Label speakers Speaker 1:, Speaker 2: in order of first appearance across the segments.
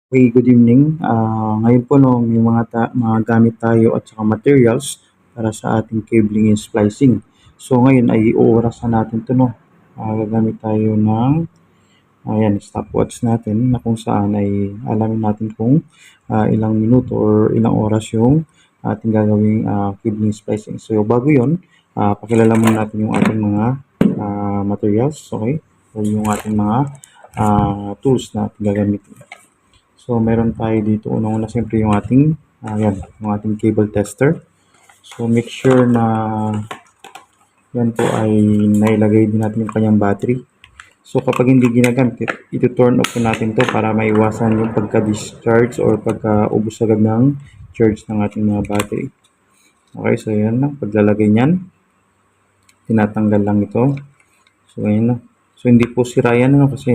Speaker 1: Okay, good evening. Ngayon po 'no, may mga gamit tayo at saka materials para sa ating cabling and splicing. So ngayon ay oorasan natin 'to 'no. Gagamit tayo ng ayan, stopwatch natin na kung saan ay alamin natin kung ilang minuto or ilang oras yung ating gagawing cabling splicing. So bago 'yon, pakilala muna natin yung ating mga materials, okay? O yung ating mga tools na ating gagamitin. So, meron tayo dito. Unang-una, siyempre yung ating, yung ating cable tester. So, make sure na yan po ay nailagay din natin yung kanyang battery. So, kapag hindi ginagamit, ito turn off po natin to para maiwasan yung pagka-discharge or pagka-ubos agad ng charge ng ating mga battery. Okay, so yan na. Paglalagay niyan, tinatanggal lang ito. So, ayan na. So, hindi po sira yan, ano, kasi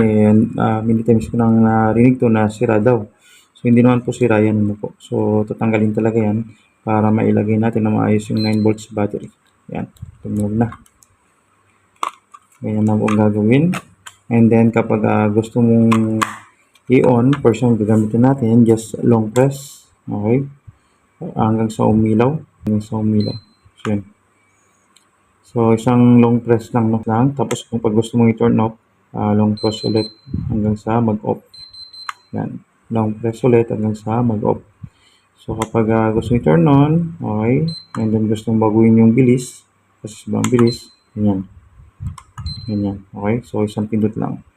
Speaker 1: many times ko nang narinig to na sira daw. So, hindi naman po sira yan, ano po. So, tatanggalin talaga yan para mailagay natin na maayos yung 9 volts battery. Yan, tumunog na. Ganyan na po ang gagawin. And then, kapag gusto mong i-on, first yung gagamitin natin, just long press. Okay? Hanggang sa umilaw. Hanggang sa umilaw. So, yan. So, isang long press lang, no, lang. Tapos, kung pag gusto mong i-turn off, long press ulit hanggang sa mag-off. Yan. Long press ulit hanggang sa mag-off. So, kapag gusto i-turn on, okay, and then gusto mong baguhin yung bilis, kasi sobrang bilis, ganyan. Ganyan. Okay? So, isang pindot lang.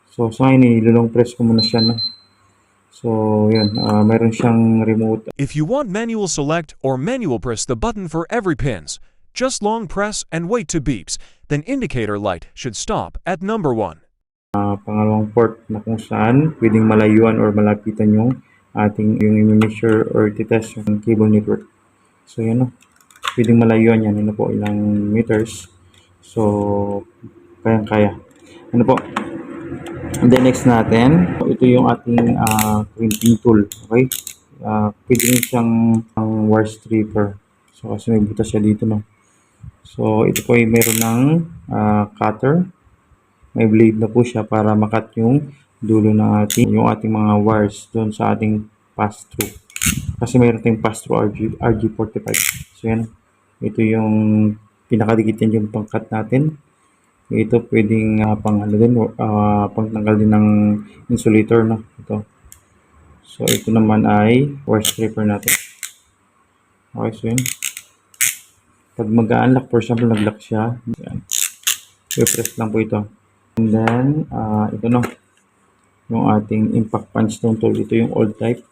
Speaker 1: So, sa ngayon, ilulong press ko muna siya, no? So, yun. Meron siyang remote.
Speaker 2: If you want manual select or manual press the button for every pins, just long press and wait to beeps. Then indicator light should stop at number 1.
Speaker 1: Pangalawang port na kung saan pwedeng malayuan or malapitan yung ating yung measure or test yung cable network. So, yan, no? Pwedeng malayuan yan. Ano po, ilang meters. So, kayang-kaya. Ano po? And then next natin, ito yung ating crimping tool. Okay? Pwede rin siyang wire stripper. So, kasi may butas siya dito, no? So, ito po ay meron ng cutter. May blade na po siya para makat yung dulo ng yung ating mga wires doon sa ating pass-through. Kasi mayroon tayong pass-through RG45. So, yan. Ito yung pinakadikit yan yung pangkat natin. Ito pwedeng pangtanggal din ng insulator, no? Ito. So, ito naman ay wire stripper natin. Okay, so yun. Pag mag-unlock, for example, nag-lock siya. Yan. I-press lang po ito. And then, ito, no? Yung ating impact punch stone tool. Ito yung old type.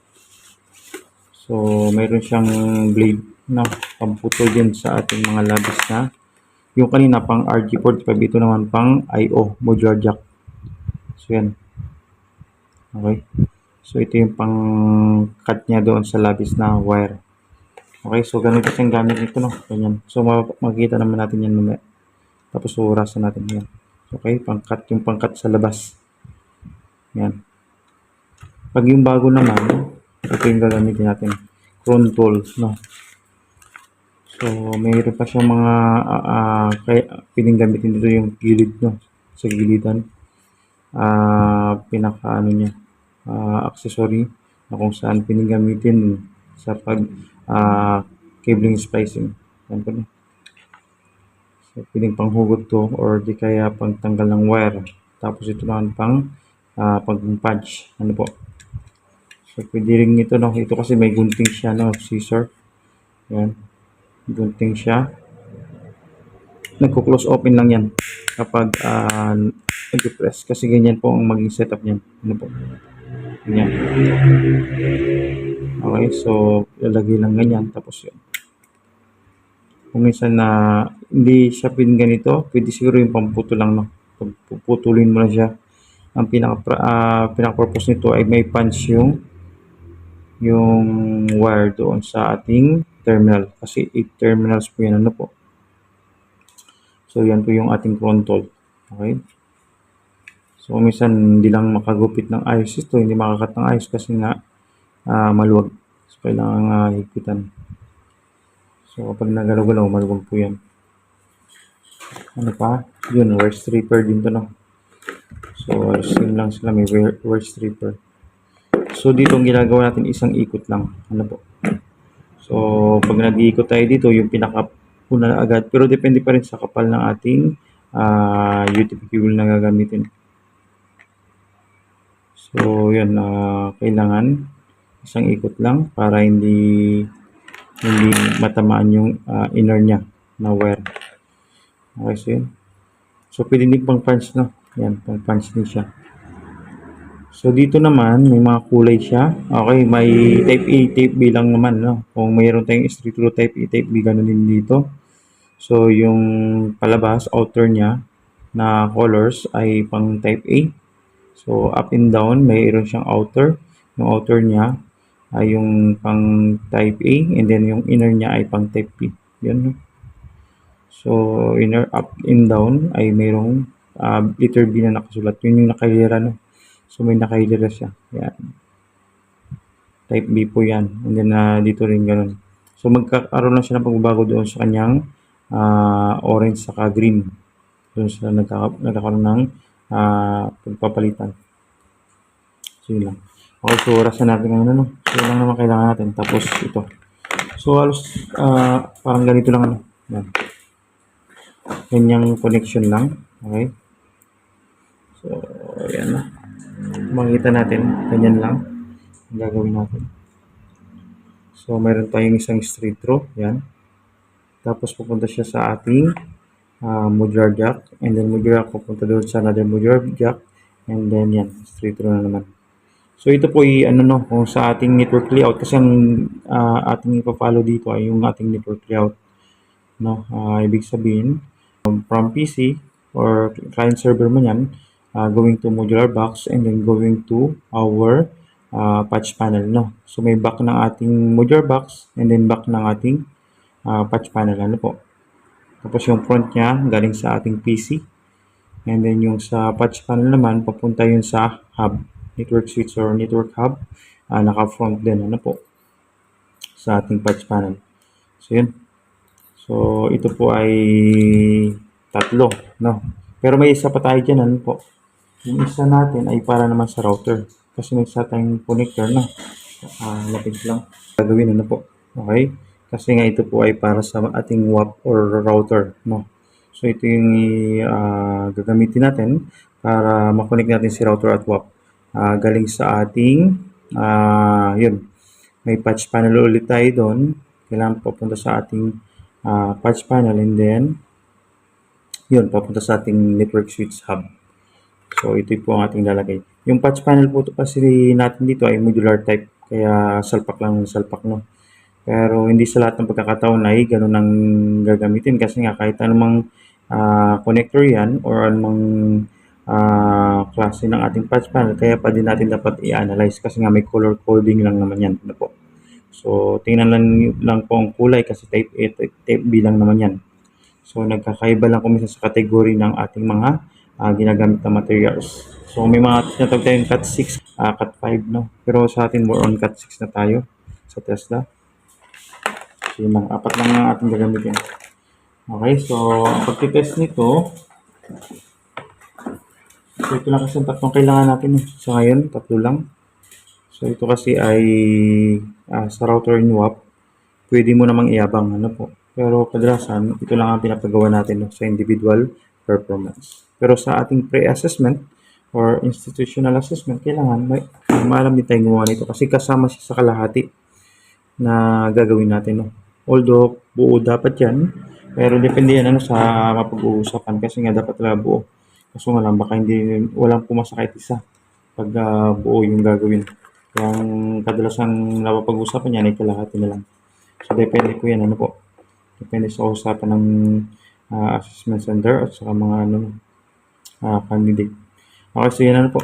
Speaker 1: So, mayroon siyang blade na pamputol din sa ating mga labis na. Yung kanina pang RG45, ito naman pang IO, modular jack. So, yan. Okay. So, ito yung pang cut niya doon sa labis na wire. Okay, so ganito siyang gamit nito, no? Ganyan. So, makikita naman natin yan mamaya. Tapos, uurasan natin yan. Okay, pang-cut, yung pang-cut sa labas. Yan. Pag yung bago naman, ito yung gagamitin natin. Chrome tool, no? So, mayroon pa siyang mga kaya pwedeng gamitin dito yung gilid, no? Sa gilidan. Pinaka ano niya, accessory na kung saan pwedeng gamitin sa pag cabling splicing. Yan po, no? So, pwedeng panghugot to or di kaya pangtanggal ng wire. Tapos ito naman pang pag-punch. Ano po? So, pwede rin ito, no? Ito kasi may gunting siya, no? Scissor. Yan. Gunting siya. Nagko-close open lang yan kapag nag-press. Kasi ganyan po ang maging setup niyan. Ano po? Ganyan. Okay, so lalagay lang ganyan. Tapos yun. Kung minsan na hindi siya pwedeng ganito, pwede siguro yung pamputo lang, no? Puputulin mo na siya. Ang pinaka-purpose nito ay may punch yung wire doon sa ating terminal. Kasi 8 terminals po yan, ano po. So, yan po yung ating control. Okay? So, minsan hindi lang makagupit ng ayos ito, hindi makakat ng ayos kasi nga maluwag. So, kailangan higpitan. So, kapag nagalaw-galaw, maluwag po yan. Ano pa? Yun, wire stripper din to, no? So, same lang sila, may wire stripper. So dito ang ginagawa natin isang ikot lang. Ano po? So pag nag-iikot tayo dito, yung pinaka-una na agad. Pero depende pa rin sa kapal ng ating UTP cable na gagamitin. So yun, kailangan isang ikot lang para hindi matamaan yung inner niya na wire. Okay, so yun. So pwede din pang punch, no? Yan, pang punch din siya. So dito naman may mga kulay siya. Okay, may type A, type B lang naman, no? Kung mayroon tayong straight through type A, type B, ganun din dito. So yung palabas, outer niya na colors ay pang type A. So up and down, mayroon siyang outer. Yung outer niya ay yung pang type A, and then yung inner niya ay pang type B. Yan, no? So inner, up and down ay mayroong letter B na nakasulat. Yun yung nakahilera, no? So may nakahilera siya. Yan. Type B po yan. And then dito rin ganun. So magkakaroon lang siya ng pagbabago doon sa kanyang orange saka green. Doon sila nagkakaroon ng pagpapalitan. So yun lang. Okay, so orasan natin ngayon, ano. So yun lang naman kailangan natin. Tapos ito. So halos parang ganito lang, ano. Yan. Ganyang connection lang. Okay. So ayan na. Makikita natin. Ganyan lang ang gagawin natin. So mayroon tayong isang straight through. Yan. Tapos pupunta siya sa ating modular jack. And then modular jack pupunta doon sa another modular jack. And then yan. Straight through na naman. So ito po ay ano, no, kung sa ating network layout, kasi ang ating ipa-follow dito ay yung ating network layout, no. Ibig sabihin from PC or client server man yan, going to modular box and then going to our patch panel, no. So may back ng ating modular box and then back ng ating patch panel, ano po. Tapos yung front niya galing sa ating PC, and then yung sa patch panel naman papunta yun sa hub, network switch or network hub, naka-front din, ano po, sa ating patch panel. So yun. So ito po ay tatlo, no. Pero may isa pa tayo dyan, ano po. Yung isa natin ay para naman sa router. Kasi may isa tayong connector na. Lapit lang. Gagawin, ano po. Okay? Kasi nga ito po ay para sa ating WAP or router, no. So ito yung gagamitin natin para makonect natin si router at WAP. Galing sa ating yun, may patch panel ulit tayo doon. Kailangan papunta sa ating patch panel, and then yun, papunta sa ating network switch hub. So ito po ang ating lalagay. Yung patch panel po kasi natin dito ay modular type, kaya salpak lang salpak, no. Pero hindi sa lahat ng pagkakataon ay ganun ang gagamitin, kasi nga kahit anumang connector yan or anumang klase ng ating patch panel, kaya pa din natin dapat i-analyze kasi nga may color coding lang naman yan, ano po. So tingnan lang po ang kulay kasi type A, type B lang naman yan. So nagkakaiba lang kung sa category ng ating mga ginagamit na materials. So may mga tinatawag tayong Cat 6, Cat 5, no. Pero sa atin more on Cat 6 na tayo sa Tesla. So yun lang, apat lang ang ating gagamitin. Okay, so ang pagtitest nito, so ito lang kasi ang tatlong kailangan natin. So ngayon, tatlo lang. So ito kasi ay sa router in WAP, pwede mo namang iabang, ano po. Pero kadalasan, ito lang ang pinapagawa natin, no, sa individual performance. Pero sa ating pre-assessment or institutional assessment, kailangan maalam din tayong gumawa nito kasi kasama siya sa kalahati na gagawin natin, no. Although buo dapat yan, pero depende yan, ano, sa mapag-uusapan kasi nga dapat talaga buo. Kaso nga lang, baka walang pumasa kahit isa pag buo yung gagawin. Kaya ang kadalasang napapag-usapan yan ay kalahati na lang. So depende po yan, ano po. Depende sa usapan ng assessment center at saka mga candidate. Okay, so yan, ano po.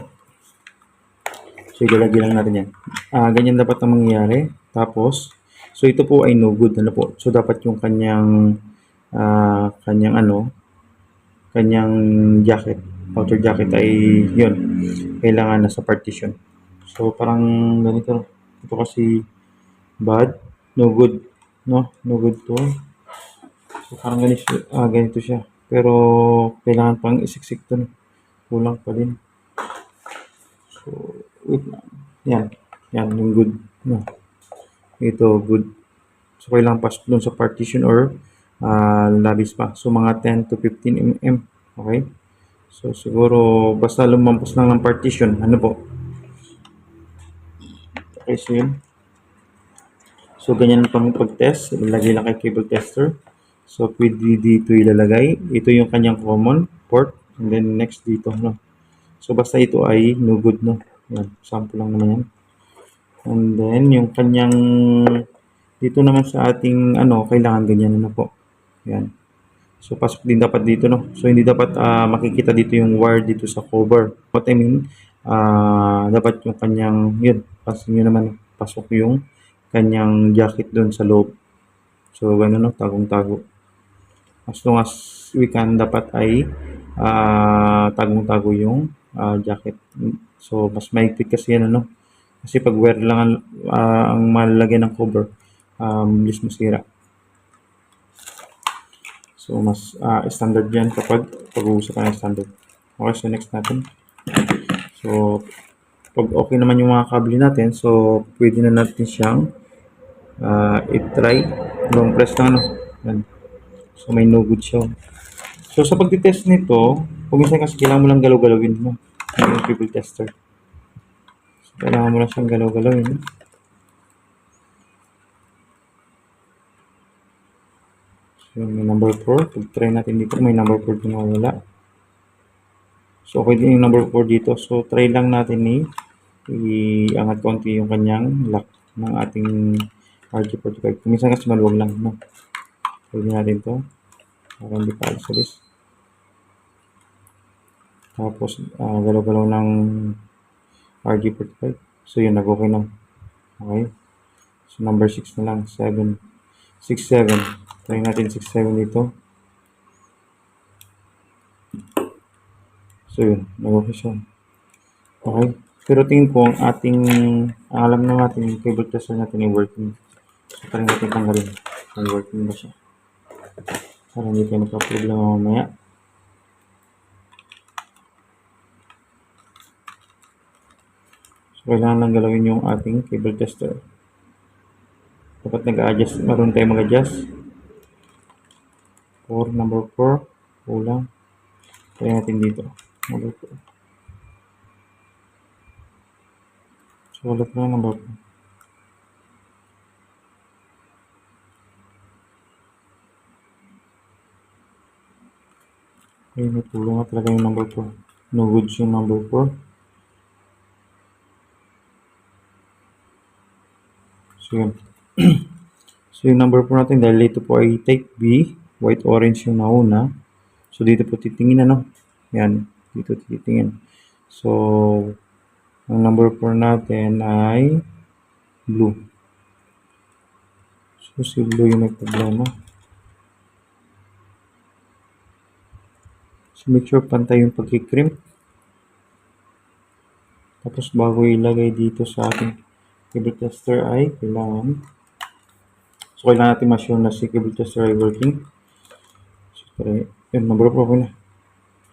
Speaker 1: So ilalagay lang natin yan. Ganyan dapat ang mangyayari. Tapos, so ito po ay no good, ano po. So dapat yung kanyang jacket, outer jacket ay yun, kailangan nasa partition. So parang ganito. Ito kasi bad, no good, no good to. So parang ganito siya. Pero kailangan pang isiksik to, no? Kulang pa din. So wait lang. Yan. Yan, yung good. No. Ito, good. So, kailangan pasok dun sa partition or labis pa. So, mga 10 to 15 mm. Okay? So, siguro, basta lumampas lang ng partition. Ano po? Okay, so yun. So, ganyan pang pag-test. Ilalagay lang kay cable tester. So, pwede dito ilalagay. Ito yung kanyang common port. And then, next dito, no? So, basta ito ay no good, no? Yan, sample lang naman yan. And then, yung kanyang, dito naman sa ating, kailangan ganyan na po. Yan. So, pasok din dapat dito, no? So, hindi dapat makikita dito yung wire dito sa cover. What I mean, dapat yung kanyang, yun, pasok nyo naman, pasok yung kanyang jacket doon sa loob. So, gano'n, no? Tagong-tago. As long as we can, dapat ay tagong-tago yung jacket. So, mas mahigpit kasi yan, ano? Kasi pag wire lang ang malalagay ng cover, bilis masira. So, mas standard yan kapag pag-uusapan ng standard. Okay, so next natin. So, pag okay naman yung mga kable natin, so, pwede na natin siyang i-try. Long press lang, ano. Yan. So, may no good siya. So, sa pag-test nito, kung minsan kasi kailangan mo lang galaw-galawin mo. Yung cable tester. So, kailangan mo lang siyang galaw-galawin. So, may number 4. Pag-try natin dito, may number 4 din wala. So, okay din yung number 4 dito. So, try lang natin i-angat konti yung kanyang lock ng ating RG45. Minsan kasi maluwag lang, no? Pwede natin to. Para hindi pa alis. Tapos, galaw-galaw ng RG45. So, yun, nag-okay na. Okay? So, number 6 na lang. 7. 6, 7. Try natin 6, 7 dito. So, yun. Nag-okay siya. Okay? Pero tingin ko ang alam na natin yung cable tester natin ay working. So, try natin tanggalin. Kung working ba siya. Para hindi tayo magka-problema mamaya. So, kailangan lang galawin yung ating cable tester. Dapat nag-adjust. Marunong tayo mag-adjust. Number 4. Kulang. Try natin dito. Number 4. So, ulit na number 4. Okay, may tulong na talaga yung number 4. No goods yung number 4. So, yun. So, yung number 4 natin, dahil ito po ay type B, white-orange yung nauna. So, dito po titingin, ano? Yan, dito titingin. So, ang number 4 natin ay blue. So, si blue yung may problema. So, make sure pantay yung pagkikrimp. Tapos, bago ilagay dito sa ating cable tester ay kailangan. So, kailangan natin ma-sure na si cable tester ay working. So, try. Yun, number 4 okay na.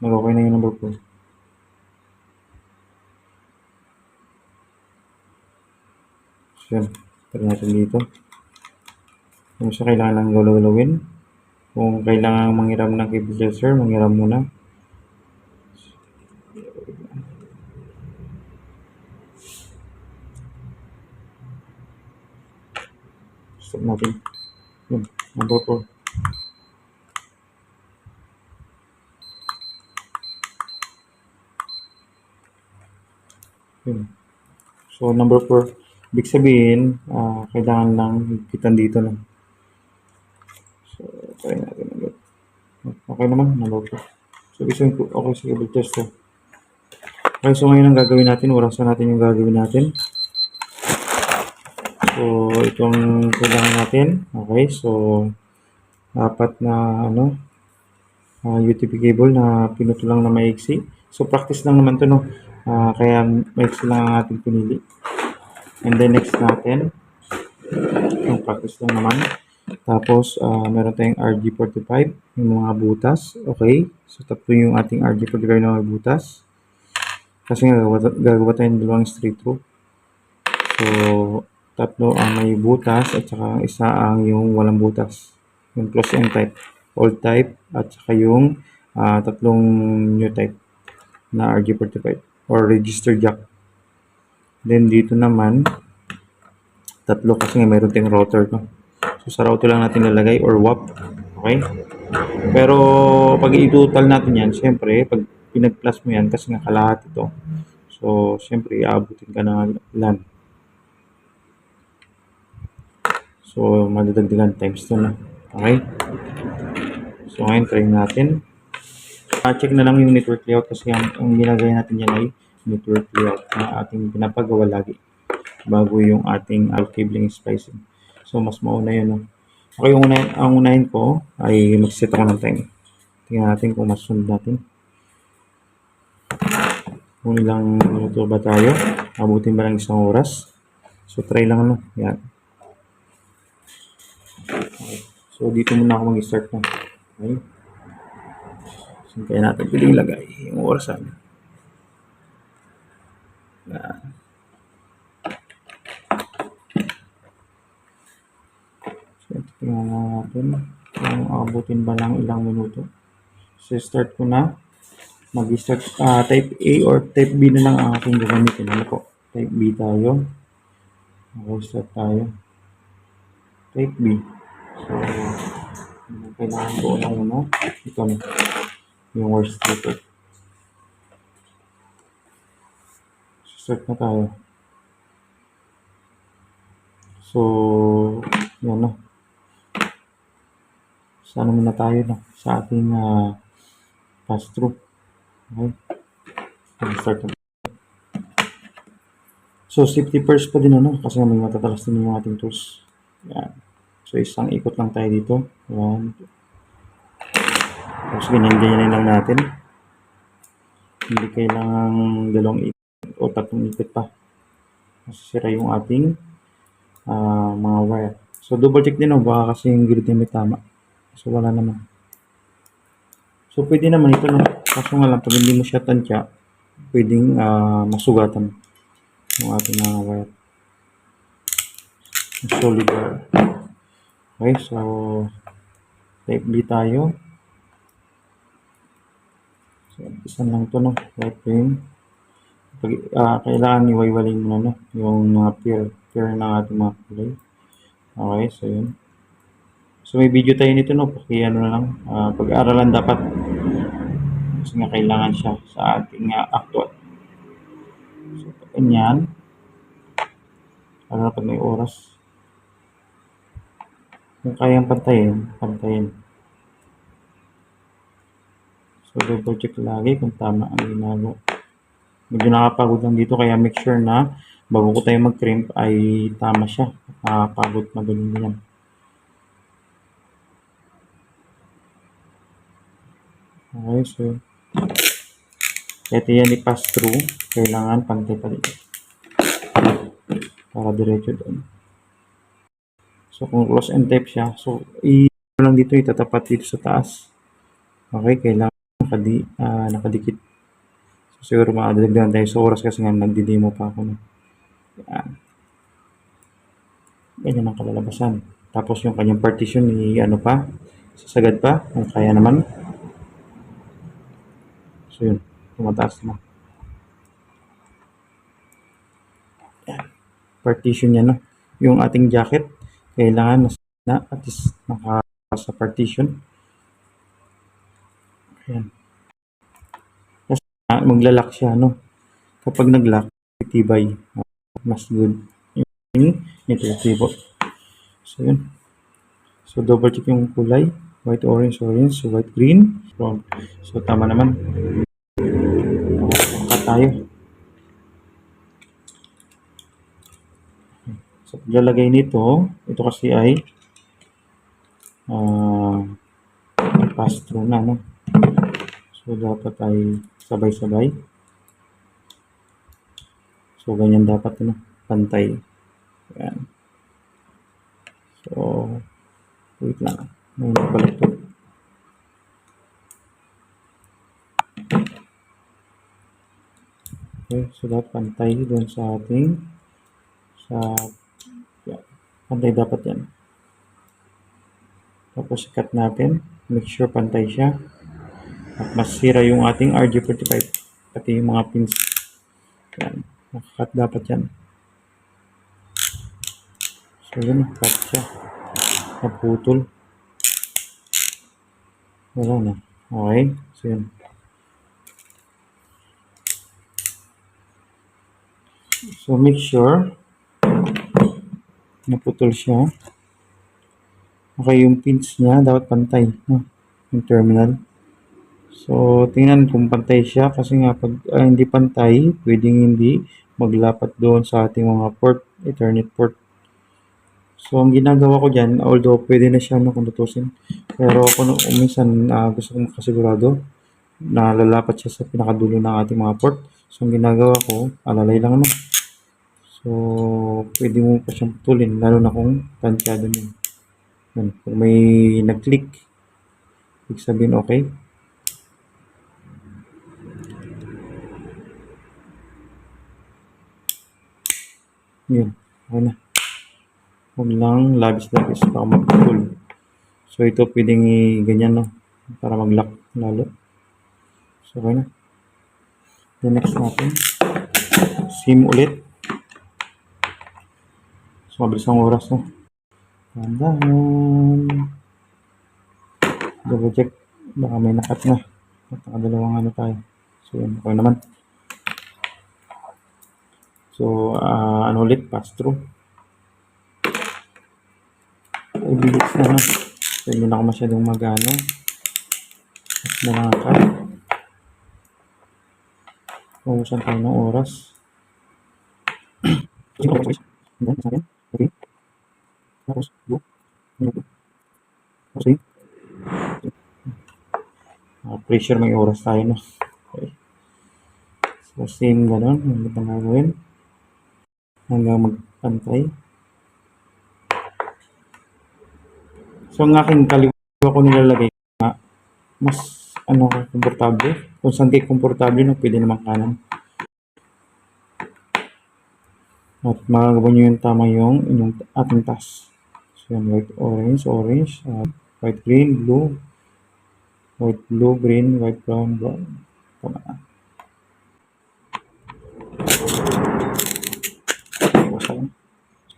Speaker 1: Nag-okay na yung number 4. So, yun. Try natin dito. Kung siya kailangan lang galawin. Kung kailangan manghiram ng cable tester, manghiram muna. Stop natin. Yun, number 4. Yun. So, number 4. Ibig sabihin, kailangan lang higpitan dito na. So, try natin ulit. Okay naman, number 4. So, isang okay sa cable tester. Okay, so ngayon ang gagawin natin, orasan natin yung gagawin natin. So, itong kailangan natin. Okay, so, apat na, UTP cable na pinuto lang na maiksi. So, practice lang naman to, no? Kaya maiksi lang ang ating pinili. And then, next natin, yung practice lang naman. Tapos, meron tayong RG45, yung mga butas. Okay, so tatlo yung ating RG45 na mga butas. Kasi nga, gagawa tayo ng dalawang straight through. So, tatlo ang may butas at saka isa ang yung walang butas. Yung close end type, old type, at saka yung tatlong new type na RJ45 or register jack. Then dito naman, tatlo kasi nga mayroon tayong router to. So sa router lang natin lalagay or WAP. Okay? Pero pag i-total natin yan, syempre, pag pinag-plus mo yan, kasi nga kalahat ito. So, syempre, aabutin ka ng LAN. So, madadagdagan times 2 na. Okay? So, ngayon, try natin. Check na lang yung network layout kasi ang ginagaya natin yan ay network layout na ating pinapagawa lagi bago yung ating cabling splicing. So, mas mauna yun. No? Okay, ang unahin ko ay mag-set ako ng time. Tingnan natin kung masunod natin. Kung ilang minuto ba tayo. Abutin ba ng 1 oras. So, try lang ano. Yan. Okay. So, dito muna ako mag-start na. Okay. So, kaya natin piling ilagay yung orasan. Yan. So, tingnan natin kung abutin ba lang ilang minuto. So, start ko na. Mag-start type A or type B na lang ang aking gagamitin. Ano po? Type B tayo. Mag-start tayo. Type B. So, kailangan ko lang ano. Ito na. Yung worst network. Start na tayo. So, yan na. Sana muna tayo na sa ating pass-through. Okay. Start na. So, safety first pa din ano, kasi may matatalas din yung ating tools. Yan. So, isang ikot lang tayo dito. 1, 2. Tapos, ganyan lang natin. Hindi kailangang 2 ikot o 3 ikot pa. Masisira yung ating mga wire. So, double check din baka kasi yung grid niya may tama. So, wala naman. So, pwede naman ito no. Kaso nga lang, pag hindi mo siya tansya, pwedeng masugatan yung ating mga wire. Solid wire. Okay, so type B tayo. So, isa lang ito no, right frame. Kailangan iwaywalin mo na no, yung mga pair ng ating mga kulay. Okay, so yun. So may video tayo nito no, ano na lang, pag-aaralan dapat. Kasi nga kailangan siya sa ating actual. So pag ganyan, para pag may oras, kung kayang pantayin. So double check lagi kung tama ang ginagawa. Medyo nakapagod lang dito kaya make sure na bago ko tayo mag-crimp ay tama siya. Nakapagod na ganun din yan. Okay, so ito yan i-pass through. Kailangan pantay pa dito. Para diretso doon. So kung close and type siya, so lang dito itatapat dito sa taas. Okay, kailangan nakadikit. So siguro makadagdagan tayo sa oras kasi nga nagdi-demo pa ako. Yan. Ganyan ang kalalabasan. Tapos yung kanyang partition sasagad pa kung kaya naman. So yun, tumataas na. Yan. Partition niya no. Yung ating jacket, kailangan na at least naka sa partition. Ayan. Kasi maglalak siya no. Kapag naglock, tibay, mas good yung network cable. So yun. So double check yung kulay, white, orange, white, green, brown. So tama naman. Cut tayo. So paglalagay nito, ito kasi ay pass through na no. So dapat ay sabay-sabay. So ganyan dapat pantay. Ayan. So wait lang. May nabalot to. Okay, so dapat pantay doon sa ating sa yan. Pantay dapat yan. Tapos cut natin. Make sure pantay siya. At masira yung ating RJ45. Pati yung mga pins. Yan. Nakakat dapat yan. So yun, cut siya. Naputol. Wala na. Okay. So yun. So make sure naputol siya. Okay, yung pins niya dapat pantay, no? Yung terminal. So tingnan kung pantay siya kasi nga pag hindi pantay, pwedeng hindi maglapat doon sa ating mga port, Ethernet port. So ang ginagawa ko diyan, although pwede na siya no kung tutusin, pero kung minsan gusto kong makasigurado na lalapat siya sa pinakadulo ng ating mga port. So ang ginagawa ko, alalay lang no. So pwede mo pa siyang putulin lalo na kung tansyado niyo. Yan. Kung may nag-click, ibig sabihin okay. Yun, okay na. Huwag lang labis-labis baka magputol. So ito pwedeng ganyan no, para mag-lock lalo. So okay na. The next natin, SIM ulit. So mabilis ang oras no. Tandaan. Double check. Baka may nakat na. At nakadalawang ano tayo. So yun, okay naman. So ano ulit, pass through. Ibilis na no. So hindi na ako masyadong magano. At nakakat. Pausan tayo ng oras. Okay. Tapos, go. Okay. Pressure may oras tayo no. Okay. So same ganun. Hindi na gagawin. Hanggang magpantay. So ang aking kaliwa ko nilalagay na mas ano komportable. Kung saan kayo komportable no, pwede naman kanan. At magagawa nyo yung tama yung inyong ating task. So yan, white, orange, white, green, blue, white, blue, green, white, brown, brown. Tama na.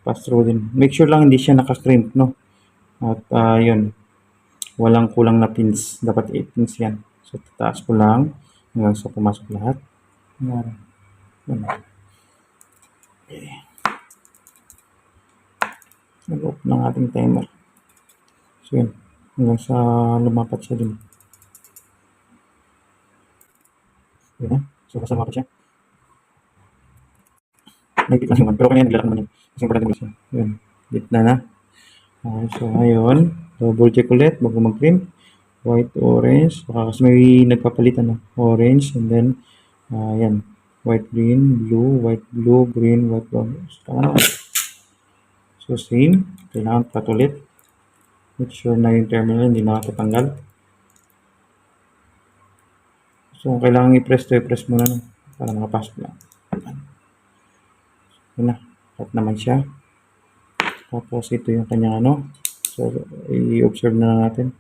Speaker 1: Pass through din. Make sure lang hindi siya naka-crimp, no? At yun, walang kulang na pins. Dapat 8 pins yan. So tataas ko lang hanggang sa pumasok lahat. Yan. Okay. Nag-off ng ating timer. So yun, hanggang sa lumapat siya dun. Yan. So basta lumapat siya. Nagpit lang naman. Pero kanya naglalak naman yun. Kasi importante mo siya. Yun. Bit na na. Okay, so ngayon, double check ulit bago mag-crimp. White, orange. Kasi may nagpapalitan na. Orange and then, yan. White, green, blue, green, white, brown. So, tama na. So same. Kailangan cut ulit. Make sure na yung terminal hindi nakatatanggal. So kung kailangan i-press to, i-press mo na para makapasok lang. Yun na. Cut naman siya. Tapos ito yung kanyang ano. So i-observe na natin.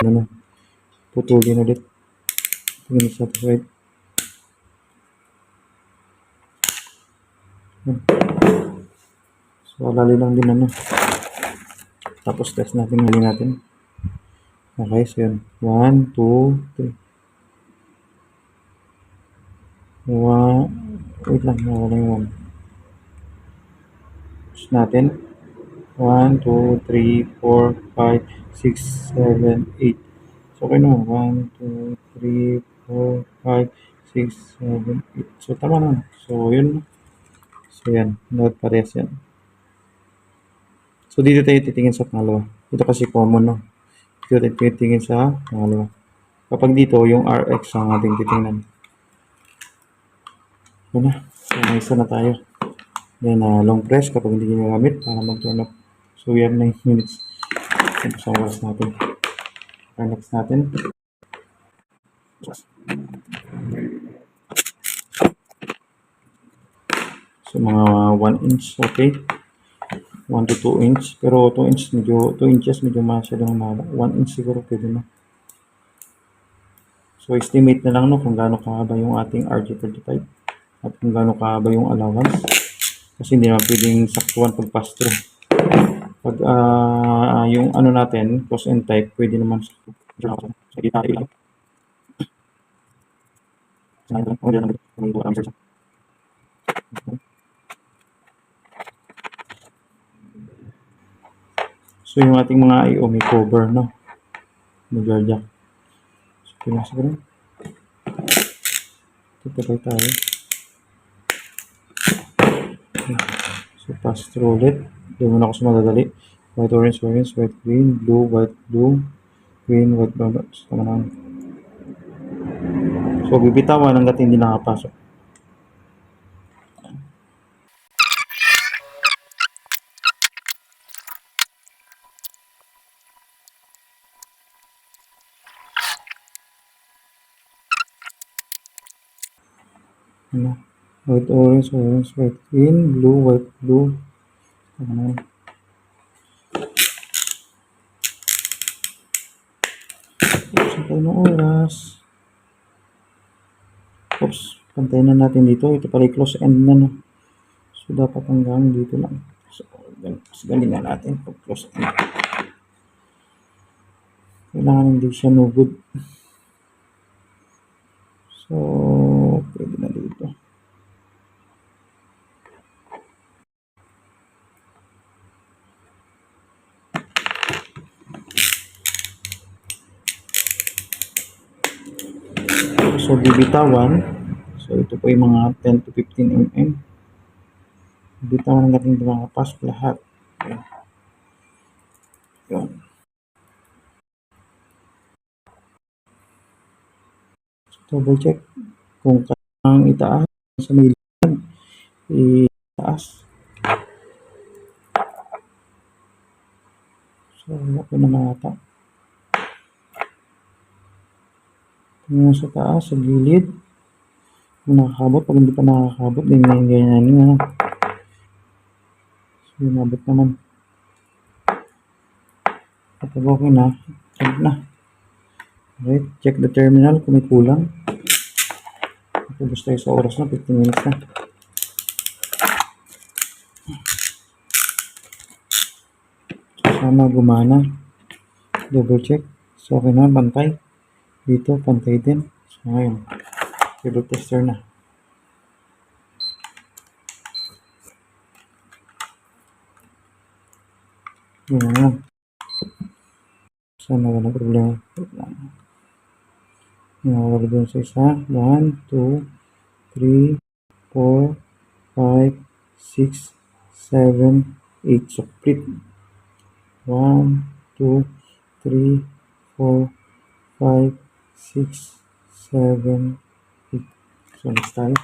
Speaker 1: Ano na. Putulin ulit. Tingnan sa side. So alali lang din ano. Tapos test natin huli natin. Okay, so yun. 1, 2, 3. Wait lang, nawala yung 1. Test natin. 1, 2, 3, 4, 5, 6, 7, 8. So okay naman. 1, 2, 3, 4, 5, 6, 7, 8. So tama naman. So yun. So yan. Dapat parehas yan. So dito tayo titingin sa pangalawa. Ito kasi common no. Dito tayo titingin sa pangalawa. Kapag dito yung RX ang ating titingnan. Ito na. So may isa na tayo. Then long press kapag hindi ginagamit para mag-turn off. So So we have 9 minutes. Ito sa oras natin. Okay, next natin. So mga 1 inch, okay. 1 to 2 inch. Pero 2 inch medyo, 2 inches medyo masyadong mahaba. 1 inch siguro pwede na. So estimate na lang no kung gaano kahaba yung ating RJ35 at kung gaano kahaba yung allowance. Kasi hindi naman pwedeng saktuan pag pass through. Pag yung ano natin, cost and type, pwede naman saktuan. So dito natin lang. So yung ating mga IO may cover, no? Mag-jack. So pinasa ko rin. Tutapay tayo. So pass through ulit. Doon muna ako sa madadali. White, orange, orange, white, green, blue, white, blue, green, white, brown. Tama na. So bibitawan hanggat hindi nakapasok. Ano? White, orange, orange, white, green, blue, white, blue. Tama na. Tapos tayo ng oras. Oops, pantayin na natin dito. Ito pala close end na, no? So dapat hanggang dito lang. So galingan natin pag close end. Kailangan hindi siya no good. So pwede na dito. So bibitawan. So ito po yung mga 10 to 15 mm. Bibitawan hanggang hindi makapasok lahat. Okay. Yun. So, double check kung kailangang itaas sa may liwan, itaas. So wala po naman ata. Tingnan sa taas, sa gilid. Kung nakakabot, pag hindi pa nakakabot, ganyan nga. So inabot naman. Kapag okay na, check na. Okay, check the terminal kung may kulang. Tapos tayo sa oras na, 15 minutes na. So sana gumana. Double check. So okay na, pantay. Dito, pantay din. So ngayon, cable tester na. Yun na lang. Sana wala problema. Nawala doon sa isa. 1, 2, 3, 4, 5, 6, 7, 8. So, split. 1, 2, 3, 4, 5, 6, 7, 8. So, next tayo.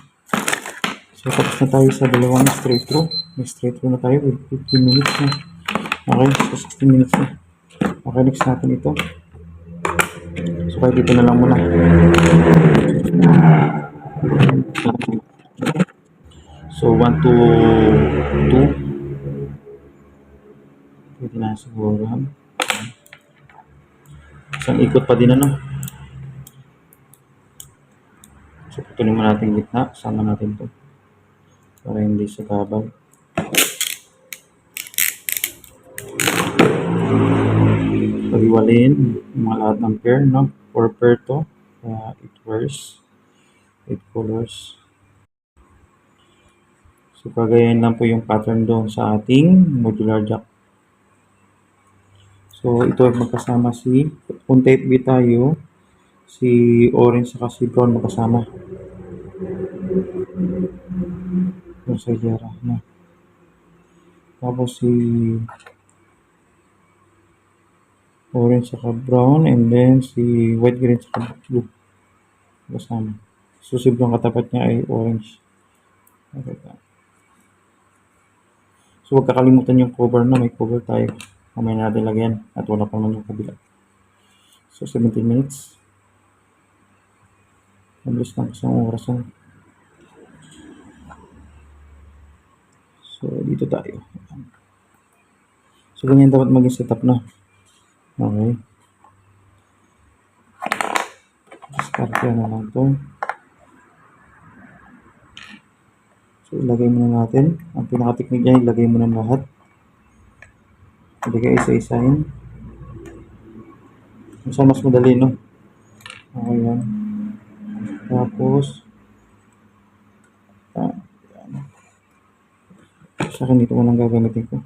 Speaker 1: So, tapos na tayo sa dalawang straight through. May straight through na tayo with 15 minutes na. Okay, so 16 minutes na. Okay, next natin ito. So, kahit dito na lang muna. So, 1 to 2. Pwede na siguro. Isang ikot pa din ano. So, patuloy mo natin gitna. Sama natin ito. Para hindi sa kabal. Pag-iwalin yung mga lahat ng pair, no? 4 pair to. Kaya 8 pairs. 8 colors. So, kagayan lang po yung pattern doon sa ating modular jack. So, ito magkasama si, kung tape B tayo, si orange saka si brown magkasama. Yung sa hilera, no? Tapos si orange saka brown, and then si white, green saka blue magkasama. So, si brown katapat niya ay orange. Okay. So, So huwag kakalimutan yung cover na, may cover tayo. Mamaya natin lagyan at wala pa naman yung kabila. So 17 minutes. Mabilis lang kasi ang oras na. So dito tayo. So ganyan dapat maging setup na. Okay. Start na lang to. So ilagay muna natin. Ang pinaka-technique niya, ilagay muna lahat. Ilagay isa-isahin. Mas madali, no? Okay yan. Tapos yan. Sa akin dito ko lang gagamitin ko.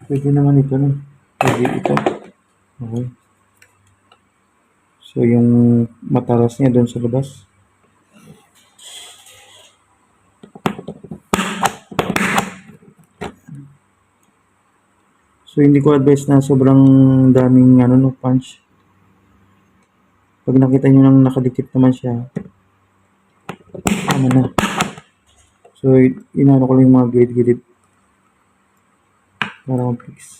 Speaker 1: Pwede naman ito, no? Pwede ito. Okay. So yung matalas niya doon sa labas. So hindi ko advise na sobrang daming punch. Pag nakita nyo nang nakadikit naman siya, na. So inano ko lang yung mga gilid-gilid para mag-fix.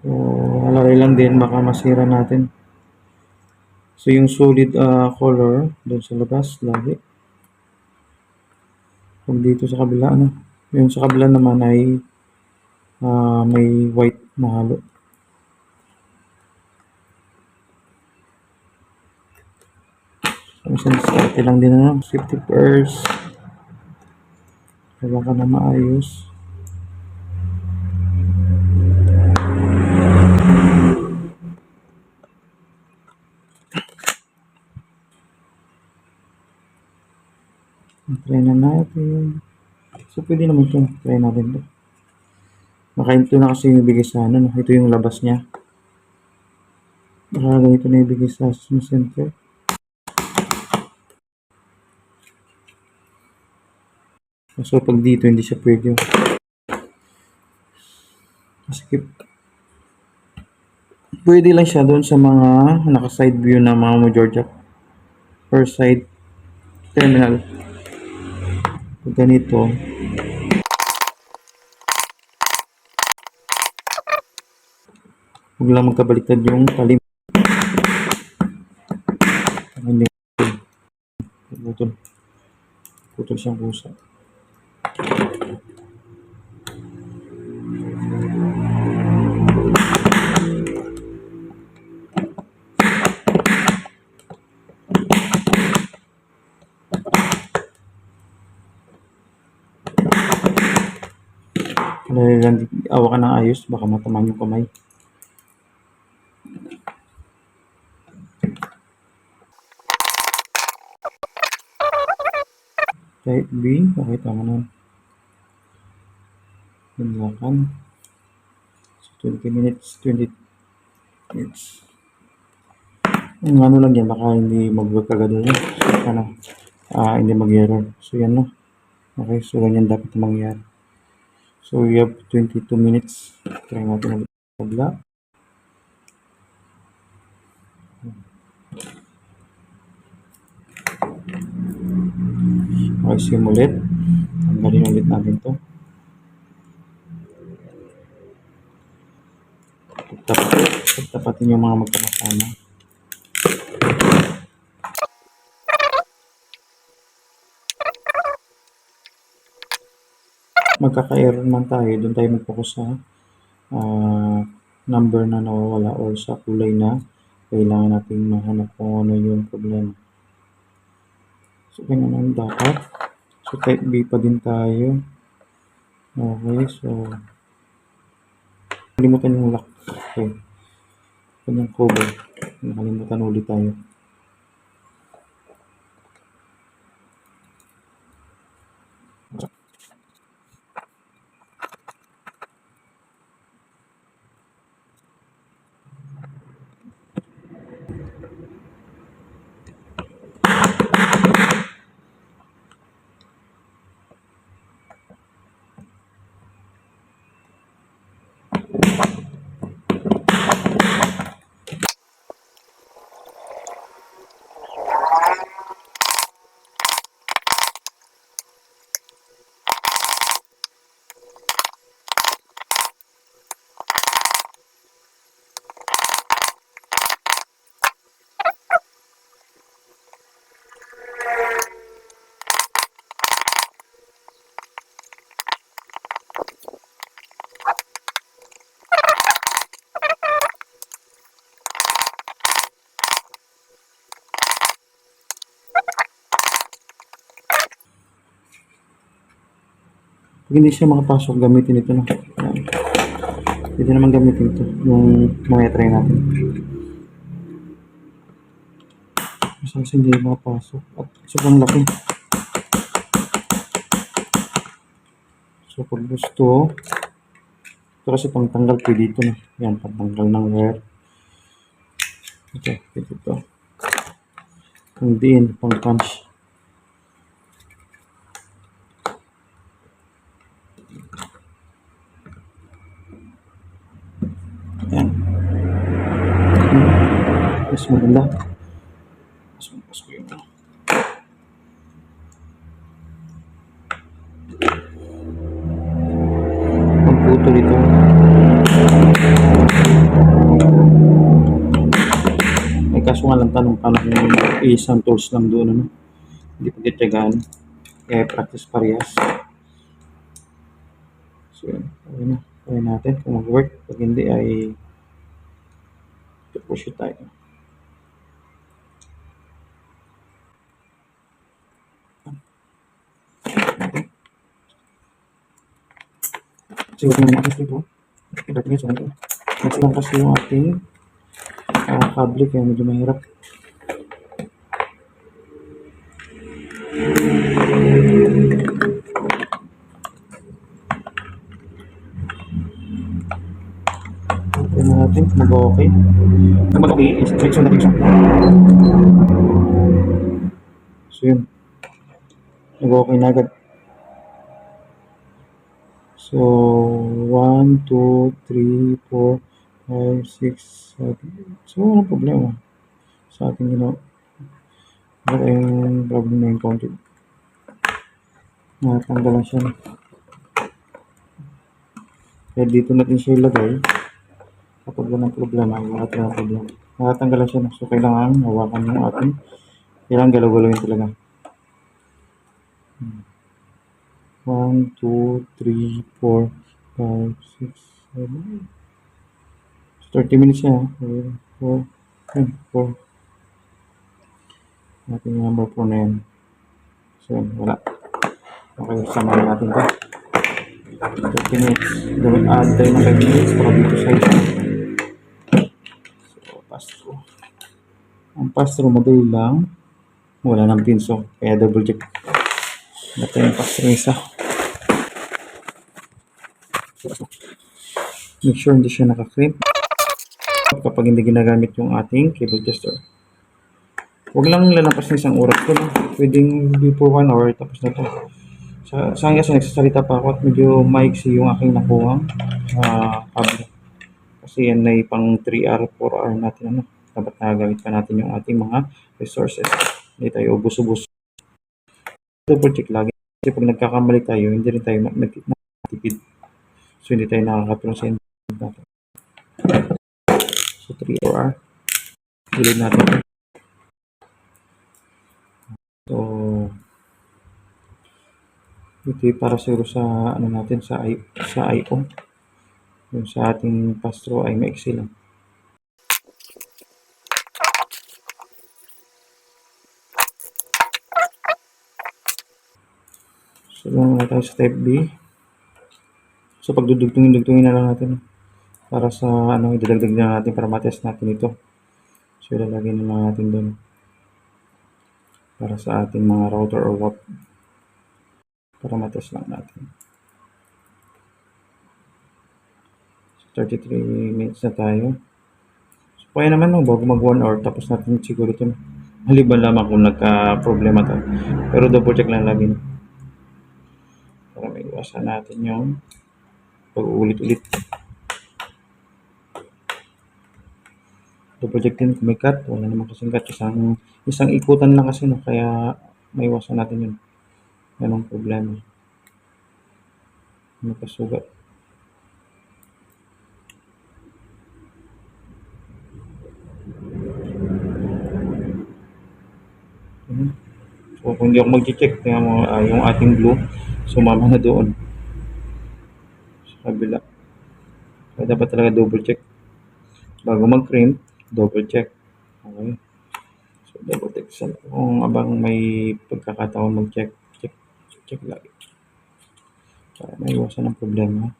Speaker 1: So, halagay lang din, baka masira natin. So, yung solid color doon sa labas, lagi. Pag dito sa kabila, yung sa kabila naman ay may white na halo. So, isang diskarte lang din, safety first. Kaya ka na maayos. Try na natin. So, pwede naman ito. Try natin ito. Baka ito na kasi yung ibigay sa no? Ito yung labas niya. Baka ganito na ibigay sa center. So, pag dito, hindi siya pwede. Skip. Pwede lang siya doon sa mga naka-side view na mga major jack or side terminal. Pag ganito, huwag lang magkabaliktad yung talim. Hindi putol. Putol siyang kusa. Dahil awa ka ng ayos, baka matamaan yung kamay. Type B, okay, tama na. Hinlakan. So, 20 minutes. Yung lang yan, baka hindi mag-work agad yun. So, hindi mag-error. So, yan na. Okay, so ganyan dapat mangyari. So, we have 22 minutes. Try natin ulit pagla. Okay, sim ulit. Tanggalin ulit natin to. Pagtapatin yung mga magkakasama. Magkaka-error man tayo, doon tayo mag-focus sa number na nawawala or sa kulay na kailangan nating mahanap kung ano yung problema. So, ganyan ang dapat. So, type B pa din tayo. Okay, so nakalimutan yung lock. Okay. Kanyang cover. Nakalimutan ulit tayo. Pag hindi siya makapasok, gamitin ito na. Yan. Pwede naman gamitin ito. Yung mga try natin. Kasi hindi makapasok. At sobrang laki. So pag gusto, ito kasi pangtanggal pwede ito na. Yan, pangtanggal ng wire. Ito, pwede ito. Pang din, pang punch. Yan. Mas maganda. Mas ko yun. Pagputol ito. May kaso nga lang tanong paano kung isang tools lang doon, ano? Hindi pagkatyagaan. Kaya practice parehas. So yun. Okay na. Try natin kung mag-work. Pag hindi ay push it tayo. So yun naman kasi ito. Dating sa ito. Mas lang kasi yung ating kable kaya medyo mahirap. Tignan natin kung mag-okay. Kung mag-okay, is-selection natin siya. So yun. Mag-okay na agad. So, 1, 2, 3, 4, 5, 6, 7. So, walang problema sa ating ginawa. Wala yung problem na encountered. Natanggalan siya. Kaya dito natin siya ilagay. Kapag walang problema, wala tayong problema. Nakatanggalan siya na. So, kailangan hawakan yung ating. Kailangan galaw-galawin talaga. 1, 2, 3, 4, 5, 6, 7. 30 minutes siya. 4, 4. Natin yung number 4 na yan. So, yun, wala. Okay, samahan natin ito. 30 minutes. Gawin add tayo ng 5 minutes para dito sa isa. So, pass-through. Ang pass-through, madali lang. Wala ng pinso. Kaya double check. Ito yung pass-through isa. Make sure hindi siya nakakrimp kapag hindi ginagamit yung ating cable tester. Huwag lang lalapas ng isang oras ko. Pwedeng before 1 hour tapos na ito. Saan kasi nagsasalita pa ako at medyo maiksi yung aking nakuha cable. Kasi yan ay pang 3 hour, 4 hour natin. Ano? Dapat nagagamit pa natin yung ating mga resources. Hindi tayo ubus-ubus. Double check lagi. Kasi pag nagkakamali tayo, hindi rin tayo nagtipid. So hindi tayo nakakatulong sa internet natin. So 3 hour. Ilid natin. So ito para siguro sa ano natin sa IO. Yung sa ating pass-through ay maiksi lang. So lang na tayo sa type B. So pagdudugtungin na lang natin. para sa ano, idadagdag na natin para matest natin ito. So, ilalagay na lang natin doon para sa ating mga router or WAP para matest lang natin. So, 33 minutes na tayo. So, kaya naman no, bago mag 1 hour, tapos natin siguro ito. Maliban lamang kung nagka-problema tayo. Pero double check lang lagi para may iwasan natin yung pag-uulit-ulit. Double check din kung may cut. Wala naman kasing cut. Isang ikutan lang kasi, no? Kaya may iwasan natin yun. Yan ang problema. May kasugat. So, kung hindi ako mag-check, tingnan mo yung ating blue, sumama na doon sa kabila. Kaya dapat talaga double check. Bago mag-print, double check. Okay. So, double check. So, kung abang may pagkakataon mag-check, check lagi. Para may iwasan ang problema.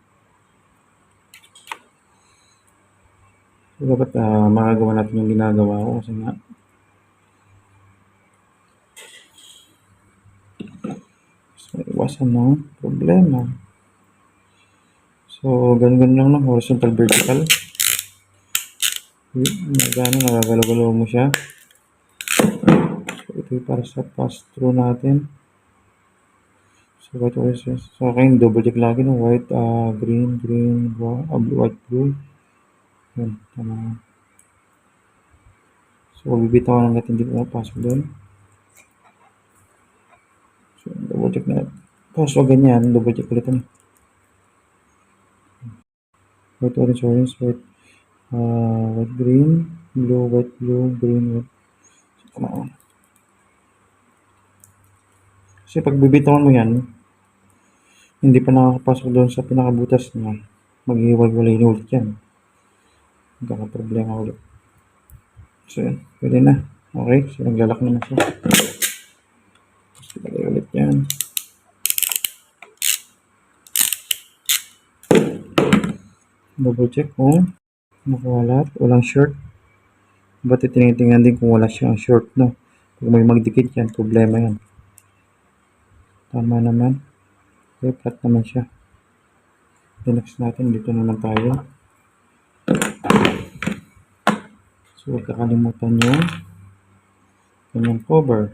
Speaker 1: So, dapat magagawa natin yung ginagawa ko kasi nga may iwasan ng problema. So, ganun lang ng horizontal vertical. Magana, nagagalaw-galaw mo siya. So, ito yung para sa pass-through natin. So, white orange. So, okay, double check lagi ng white, green, white, blue. Yan, tama. So, bibitawan hanggat hindi pumapasok doon. So, double check na. Tapos, so, ganyan, double check ulit. White, orange, white, white, green, white, green, white. So, tama. Kasi pag bibitawan mo yan, hindi pa nakakapasok doon sa pinakabutas niya. Maghihiwalay na ulit yan. Magkakaproblema ulit. So, yan. Pwede na. Okay. So, naglalak naman siya. Tapos, ilagay ulit yan. Double check kung nakuha lahat. Walang short. Ba't tinitingnan din kung wala siyang short, no? Kung may magdikit yan, problema yan. Tama naman. Okay, flat naman siya. The next natin, dito naman tayo. So, huwag kakalimutan yung kanyang cover.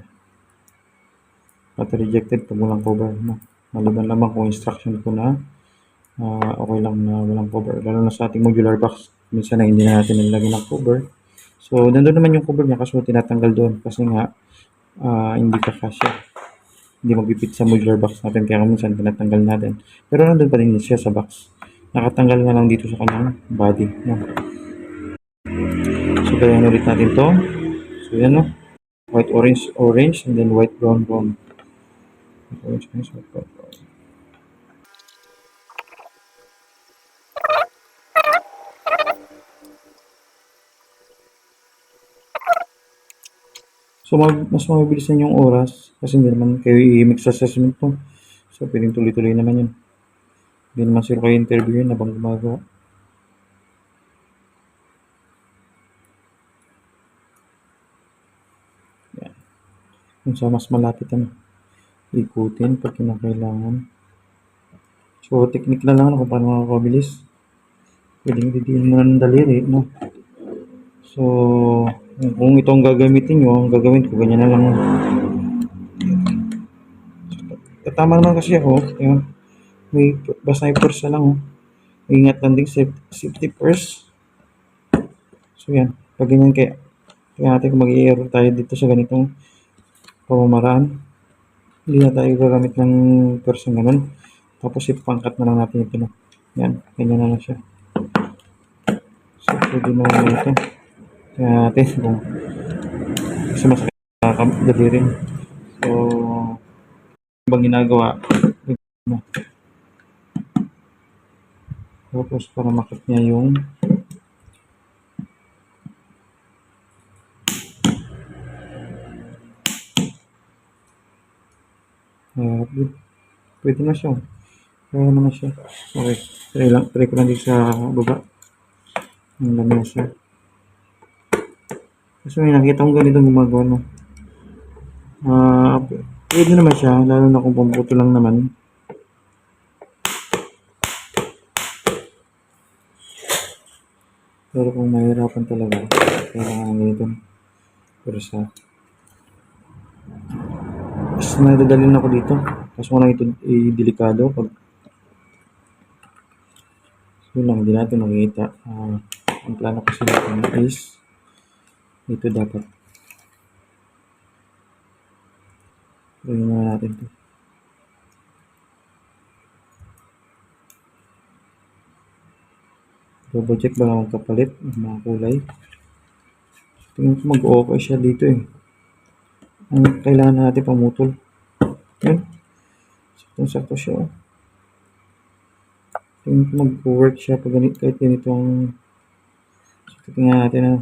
Speaker 1: At rejected pag walang cover. No? Maliban lamang kung instruction ko na okay lang na walang cover. Lalo na sa ating modular box, minsan na hindi na natin nilagay ng cover. So, nandun naman yung cover niya kaso tinatanggal doon kasi nga hindi ka kasya. Hindi magbipit sa modular box natin kaya minsan tinatanggal natin. Pero nandun pa rin siya sa box. Nakatanggal na lang dito sa kanyang body. No? So, gawin ulit natin to. So, yan no. White, orange, and then white, brown. Orange, white, brown. So, mas mabilis na yung oras kasi hindi naman kayo i-mix assessment to. So, pwedeng tuloy-tuloy naman yun. Hindi naman sila kayo interview yun habang gumagawa. Yan. Kung sa mas malapit ikutin pag kinakailangan. So, technique na lang kung paano makakabilis. Pwedeng didiin mo ng daliri, no? So, kung ito ang gagamitin nyo, ang gagawin ko, ganyan na lang. Tama naman kasi ako. Yun. Basta may purse na lang. Ingat lang din safety purse. So, yan. Pag ganyan kaya natin kung mag-i-error tayo dito sa ganitong pamamaraan. Hindi na tayo gagamit ng purse ng ganun. Tapos ipangkat na lang natin ito. No? Yan. Ganyan na lang siya. So, pwede na lang ito. Kaya natin kung kasi masakit nakakagabi rin. So, bang ginagawa? Tapos para makit niya yung pwede na siya. Kaya naman siya. Okay. Try ko lang dito sa baba. Ang lamesa. Kasi may nakita kong ganito gumagawa, no? Pwede naman siya, lalo na kung pamputo lang naman. Pero kung mahirapan talaga, kailangan ng ganito. Pero sa mas nadadalhin ako dito. Kaso ko lang ito delikado. Pag so lang, hindi natin makikita. Ang plano kasi natin is dito dapat. Gawin na natin ito. Double check ba ang kapalit ng mga kulay. Tingin ko mag-okay siya dito eh. Ang kailangan natin pamutol. Yan. Sakto siya. Oh. Tingin ko mag-work siya pag ganito, kahit ganito ang so, tingnan natin na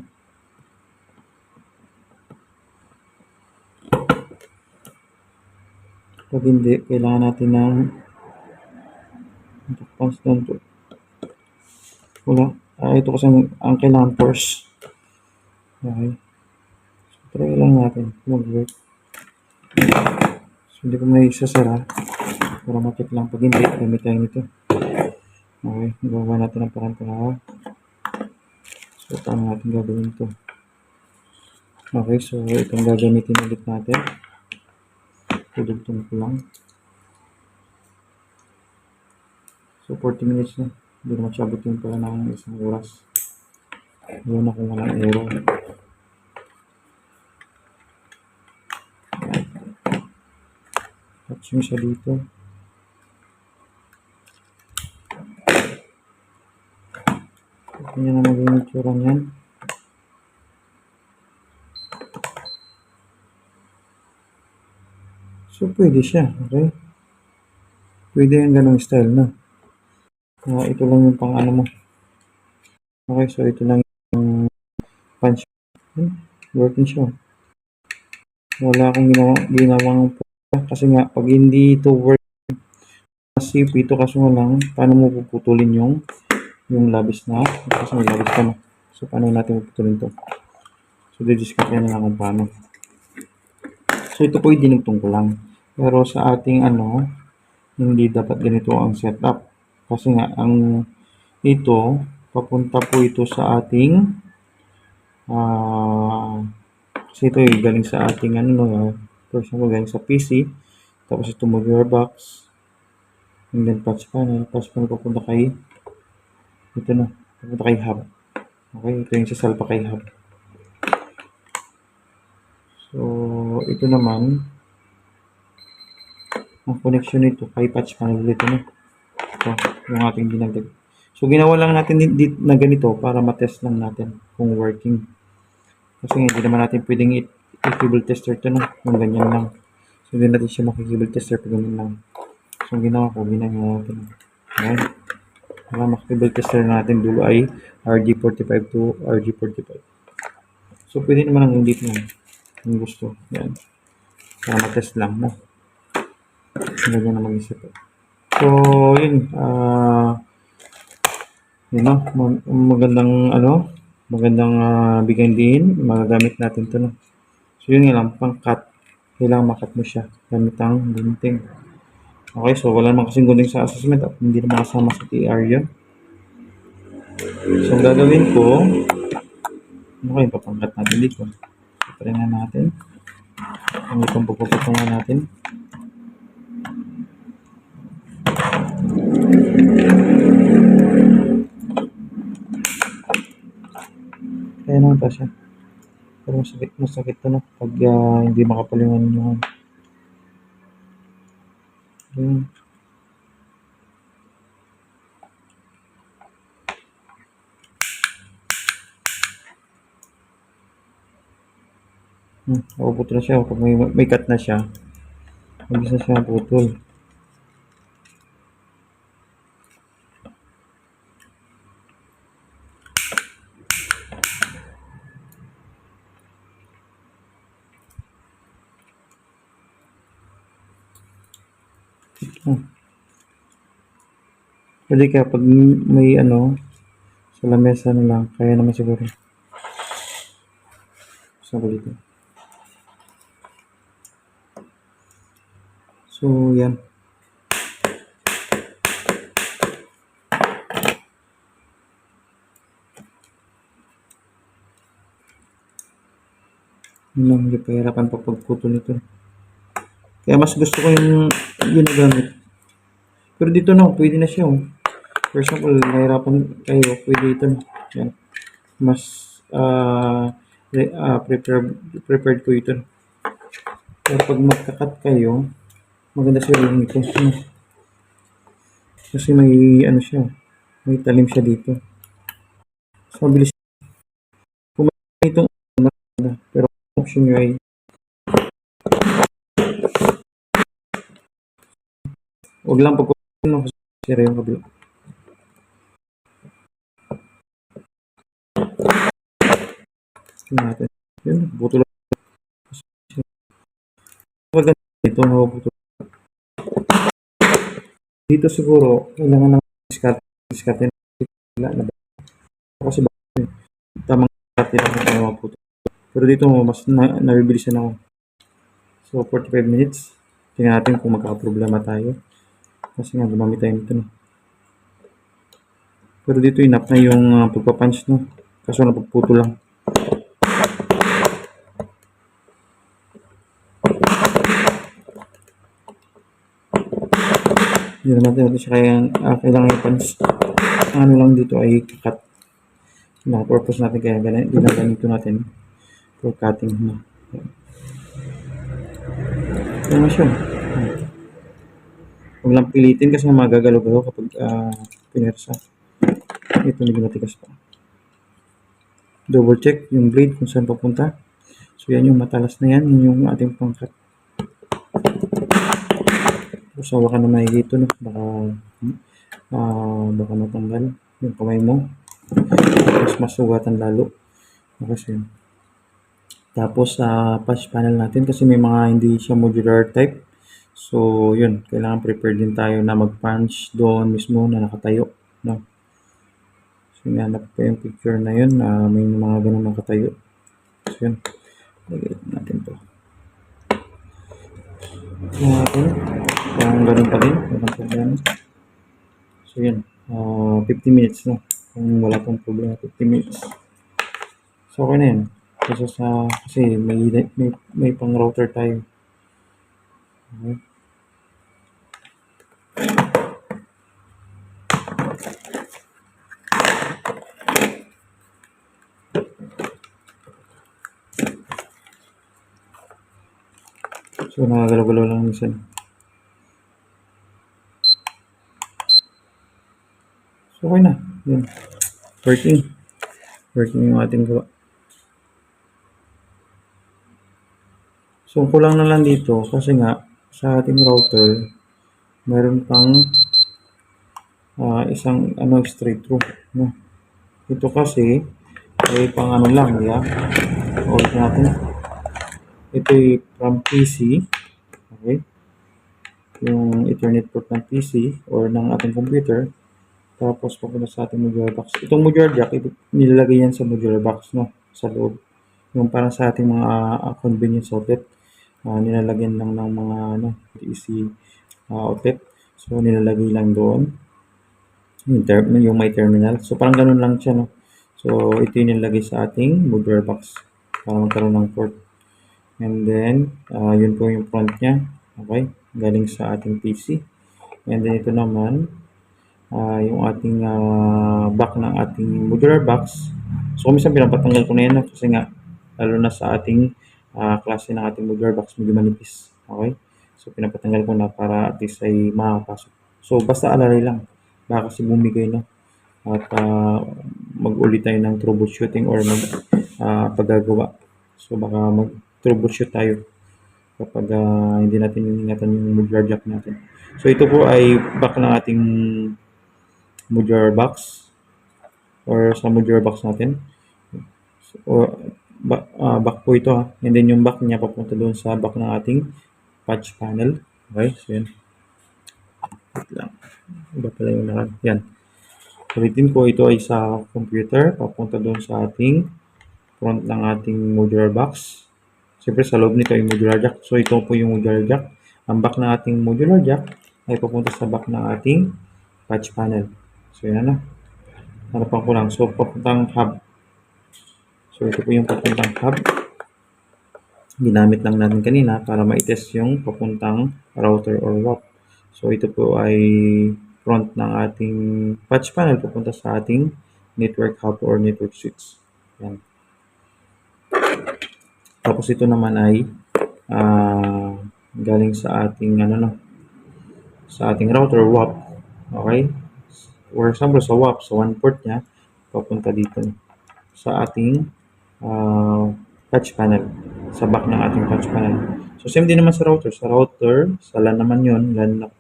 Speaker 1: pag hindi, kailangan natin ng pants down to. Wala. Ito kasi ang kailangan force. Okay. So, try lang natin mag-work. So, hindi ko may isasara para matik lang. Pag hindi, gamit tayo nito. Okay. Gawa natin ang parang para. So, paano natin gagawin ito? Okay. So, itong gagamitin ulit natin. Tudugtong ko lang. So, 40 minutes na. Hindi naman siya abutin pala ng isang oras. Yun na kung walang error. Touch nyo siya dito. Ito nyo na maging itsura niyan. So, pwede siya. Okay? Pwede yung ganong style na. Ito lang yung pang ano mo. Okay, so ito lang yung punch. Working siya. Wala akong ginawang kasi nga, pag hindi ito work, kasi ito kaso nga lang, paano mo puputulin yung labis na, kasi may labis ka na. So, paano natin puputulin ito? So, didiscuss na lang kung paano. So, ito po yung dinugtong ko lang. Pero sa ating hindi dapat ganito ang setup. Kasi nga, ito, papunta po ito sa ating kasi ito galing sa ating for example, galing sa PC, tapos ito mag-gearbox, and then patch panel papunta kay ito na, papunta kay hub. Okay, ito yung sasalpa kay hub. So, ito naman ang connection nito kay patch panel dito na. Ito, yung ating dinagdag. So, ginawa lang natin na ganito para matest lang natin kung working. Kasi hindi naman natin pwedeng i-cable tester ito na, kung ganyan lang. So, hindi natin siya makikable tester pag ganyan lang. So, ginawa ko, ginagawa natin. Ayan. Para makikable tester natin dulo ay RG45 to RG45. So, pwede naman ang hindi na. Kung gusto. Ayan. Para matest lang mo. Ganyan na mag-isip. So, yun. Yun na. Magandang bigyan din. Magagamit natin ito. No? So, yun nga lang. Pang-cut. Kailangan makat mo siya. Gamit ang gunting. Okay, so wala naman kasing gunting sa assessment at hindi naman kasama sa TR yun. So, ang gagawin ko, papangkat natin dito. So, try na natin. Kung itong puputungan natin. Kaya naman pa siya. Pero masakit to, no? Pag hindi makapalingan yung yun. Putol na siya. Pag may cut na siya, mag-is na siya putol. Pwede kaya pag may Sa lamesa na lang, kaya naman siguro. Saan ko dito? So, yan. Yun lang, hindi pahirapan pa pagputol nito. Kaya mas gusto ko yung ginagamit. Pero dito na, pwede na siya. Oh. For example, nahirapan kayo, pwede ito. Yan. Mas prepared ko ito. Pero pag magkakat kayo, maganda siya rin ito. Kasi may ano siya, may talim siya dito. So, mabilis. Kung may itong maganda, pero option nyo ay huwag lang pagkukunin mo kasi sira yung kabila. Tingnan natin. Yun, buto lang. Maganda dito, nawabuto. Dito siguro, kailangan ng diskarte na kasi tamang diskarte lang na nawabuto. Pero dito mas nabibilisan ako. So, 45 minutes. Tingnan natin kung magkakaproblema tayo. Kasi nga, gumamit tayo nito na. Pero dito enough na yung pagpapunch, no? Kaso napagputo lang. Hindi naman natin siya kailangan i-punch. Ang ano lang dito ay cut. Purpose natin kaya ginaganito natin for cutting na. Yan na siya. Huwag lang pilitin kasi magagalaw-galaw kapag pinersa. Ito medyo matigas pa. Double check yung blade kung saan papunta. So yan yung matalas na yan. Yan yung ating pang-cut. So baka na makikita, no? Baka matanggal yung kamay mo. Tapos masugatan lalo. Kasi tapos patch panel natin kasi may mga hindi siya modular type. So yun, kailangan prepared din tayo na mag-punch doon mismo na nakatayo, no? So hinanap ko yung picture na yun, may mga ganun nakatayo. So yun, lagay natin to. So natin, parang ganun pa din, walang problema. So yun, 50 minutes, no? Kung wala pong problema, 50 minutes. So okay na yun. Kasi may pang router tayo. Okay. So nakagalaw-galaw lang minsan. So okay na. Yun. Working yung ating gawa. So kulang na lang dito kasi nga sa ating router meron pang isang straight through, no? Ito kasi ay pang ano lang, yeah. Ulit natin. Ito ay from PC, okay? Yung Ethernet port ng PC or ng ating computer. Tapos papunta sa ating modular box. Itong modular jack, nilalagay yan sa modular box, no? Sa loob. Yung parang sa ating mga convenience outlet. Nilalagyan lang ng mga PC outlet. So, nilalagay lang doon. Yung may terminal. So, parang ganun lang siya, no? So, ito yung nilalagay sa ating modular box para magkaroon ng port. And then, yun po yung front niya. Okay? Galing sa ating PC. And then, ito naman, yung ating back ng ating modular box. So, minsan pinapatanggal ko na yan, kasi nga, lalo na sa ating klase ng ating modular box, medyo manipis. Okay? So, pinapatanggal ko na para at least ay makapasok. So, basta alalay lang. Baka kasi bumigay, no? At mag-ulit tayo ng troubleshooting or paggagawa. So, baka mag-troubleshoot tayo kapag hindi natin iningatan yung modular jack natin. So, ito po ay back ng ating modular box or sa modular box natin. So, back po ito, ha. And then yung back niya papunta doon sa back ng ating patch panel. Okay, so yan. Wait lang. Iba pala yung yan. Ulitin ko, ito ay sa computer, papunta doon sa ating front ng ating modular box. Siyempre sa loob nito ay modular jack. So ito po yung modular jack. Ang back ng ating modular jack ay papunta sa back ng ating patch panel. So yan na. Harapan ko lang. So papuntang hub. So ito po yung papuntang hub. Ginamit lang natin kanina para ma-test yung papuntang router or WAP. So ito po ay front ng ating patch panel papunta sa ating network hub or network switch. Yan. Tapos ito naman ay galing sa ating sa ating router WAP. Okay? For example, sa WAP, sa one port niya, papunta dito sa ating patch panel, sa back ng ating patch panel. So same din naman sa router. Sa router, sa LAN naman yun,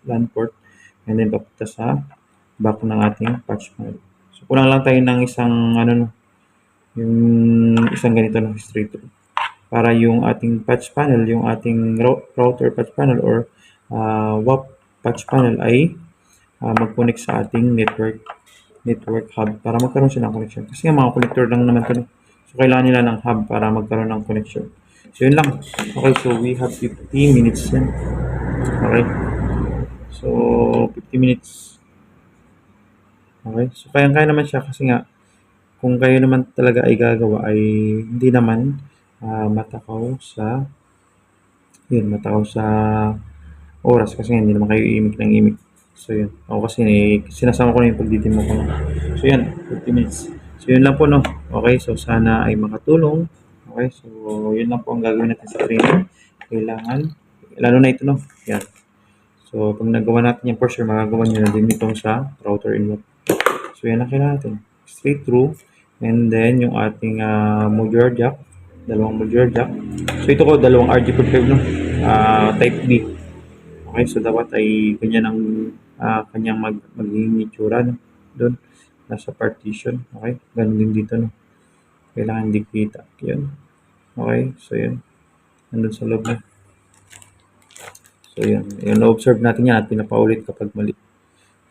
Speaker 1: LAN port, and then papunta sa back ng ating patch panel. So kulang lang tayo ng isang yung isang ganito na straight through para yung ating patch panel, yung ating router patch panel or WAP patch panel ay mag-connect sa ating network hub para magkaroon siya ng connection. Kasi nga mga connector lang naman ito. So kailangan nila ng hub para magkaroon ng connection. So yun lang. Okay, so we have 50 minutes yan. Okay. So 50 minutes. Okay. So kaya naman siya kasi nga kung kayo naman talaga ay gagawa ay hindi naman matakaw sa oras kasi hindi naman kayo imik ng imik. So yun. Ako kasi sinasama ko na yung pagdidemo ko. So yan, 50 minutes. So yun lang po no. Okay, so sana ay makatulong. Okay, so yun lang po ang gagawin natin sa training. Kailangan, lalo na ito no. Yan. So pag nagawa natin yan for sure, magagawa nyo na din itong sa router input. So yan lang kailangan natin. Straight through. And then yung ating modular jack. Dalawang modular jack. So ito ko, dalawang RJ45 no. Type B. Okay, so dapat ay ganyan ang kanyang magiging itsura no? Doon, nasa partition. Okay, ganun din dito no. Kailangan hindi kita. Yun. Okay, so yun. Nandun sa loob na. So yun. Yung na-observe natin yan at pinapaulit kapag mali.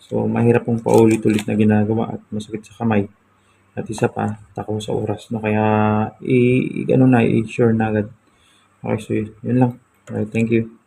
Speaker 1: So mahirap pong paulit-ulit na ginagawa at masakit sa kamay. At isa pa, takaw sa oras. No? Kaya i-sure na agad. Okay, so yun lang. Alright, thank you.